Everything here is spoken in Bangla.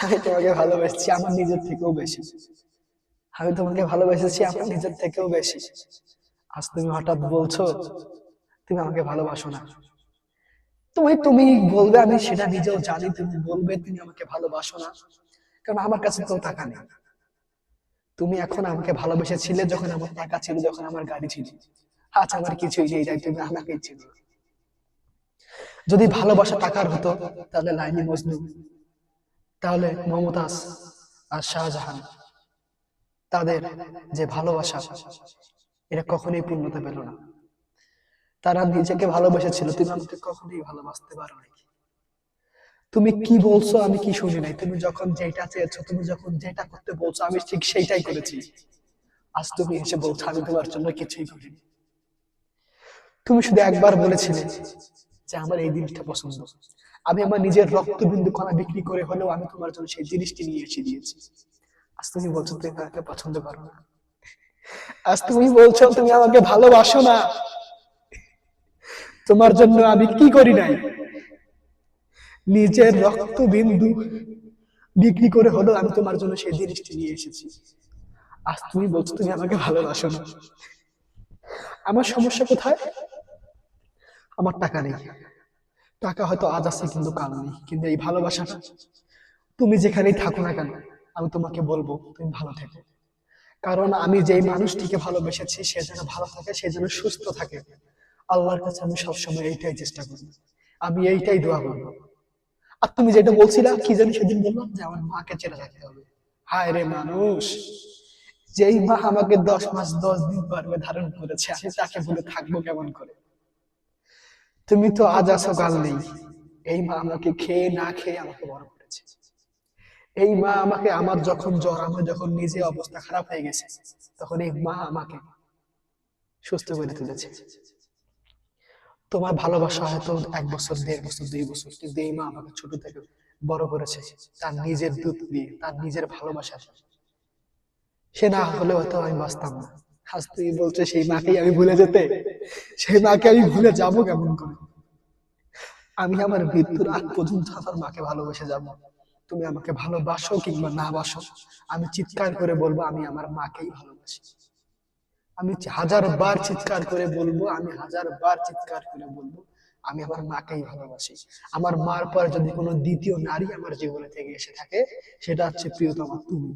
আমি তোমাকে ভালোবেসেছি আমার নিজের থেকেও বেশি। আমি তোমাকে ভালোবেসেছি আমার নিজের থেকেও বেশি। আজ তুমি হঠাৎ বলছো তুমি আমাকে ভালোবাসো না। তুমি তুমি বলবে, আমি সেটা নিজেও জানি, তুমি বলবে তুমি আমাকে ভালোবাসো না, কারণ আমার কাছে তো টাকা নেই। তুমি এখন আমাকে ভালোবেসেছিলে যখন আমার টাকা ছিল, যখন আমার গাড়ি ছিল। আজ আমার কিছুই নেই, তাই তুমি আমাকেই ছিল। যদি ভালোবাসা টাকার হতো, তাহলে লাইলি মজনু, তাহলে মমতাজ আর শাহজাহান, তাদের যে ভালোবাসা, এটা কখনোই পূর্ণতা পেল না। তারা নিজেকে ভালোবেসেছিল, তুমি আমাকে কখনোই ভালোবাসতে পারো নাই। তুমি কি বলছো আমি কি শুনি নাই। তুমি যখন যেটা চেয়েছো, তুমি যখন যেটা করতে বলছো, আমি ঠিক সেইটাই করেছি। আজ তুমি এসে বলছো আমি তোমার জন্য কিছুই করিনি। তুমি শুধু একবার বলেছিলে যে আমার এই জিনিসটা পছন্দ। আমি আমার নিজের রক্তবিন্দু কণা বিক্রি করে হলেও আমি তোমার জন্য সেই জিনিসটি নিয়ে এসে দিয়েছি। আজ তুমি বলছো তুমি আমাকে পছন্দ করো না। আজ তুমি বলছো তুমি আমাকে ভালোবাসো না। তোমার জন্য আমি কি করি নাই। নিজের রক্তবিন্দু বিক্রি করে হলেও আমি তোমার জন্য সেই জিনিসটি নিয়ে এসেছি। আজ তুমি বলছো তুমি আমাকে ভালোবাসো না। আমার সমস্যা কোথায়? আমার টাকা নেই। টাকা হয়তো আজ আছে কিন্তু কাল নেই, কিন্তু এই ভালোবাসাটা, তুমি যেখানেই থাকো না কেন, আমি তোমাকে বলবো তুমি ভালো থেকো। কারণ আমি যেই মানুষটিকে ভালোবেসেছি সে যেন ভালো থাকে, সে যেন সুস্থ থাকে। আল্লাহর কাছে আমি সবসময় এইটাই চেষ্টা করি, আমি এইটাই দোয়া করবো। আর তুমি যেটা বলছিলা কি জানি সেদিন বললাম যে আমার মাকে ছেড়ে থাকতে হবে। হায় রে মানুষ, যেই মা আমাকে 10 মাস 10 দিন গর্ভে ধারণ করেছে, আমি তাকে ভুলে থাকবো কেমন করে? তুমি তো আজ আছো কাল নেই। এই মা আমাকে খেয়ে না খেয়ে আমাকে বড় করেছে। এই মা আমাকে, আমার যখন জ্বর, আমার যখন নিজে অবস্থা খারাপ হয়ে গেছে, তখন এই মা আমাকে সুস্থ করে তুলেছে। তোমার ভালোবাসা হয়তো 1 বছর 1.5 বছর 2 বছর, কিন্তু এই মা আমাকে ছোট থেকে বড় করেছে তার নিজের দুধ দিয়ে, তার নিজের ভালোবাসা। সে না হলে হয়তো আমি বাঁচতাম না। আজ তুই বলছে সেই মাকেই আমি ভুলে যেতে, সেই মাকে আমি ভুলে যাব কেমন করে? আমি আমার মৃত্যুর আগ পর্যন্ত আমার মাকে ভালোবেসে যাব। তুমি আমাকে ভালোবাসো কিংবা না বাসো, আমি চিৎকার করে বলবো আমি আমার মাকেই ভালোবাসি। আমি 1000 বার চিৎকার করে বলবো, আমি 1000 বার চিৎকার করে বলবো আমি আমার মাকেই ভালোবাসি। আমার মার পর যদি কোনো দ্বিতীয় নারী আমার জীবনে থেকে এসে থাকে, সেটা হচ্ছে প্রিয়তমা তুমি।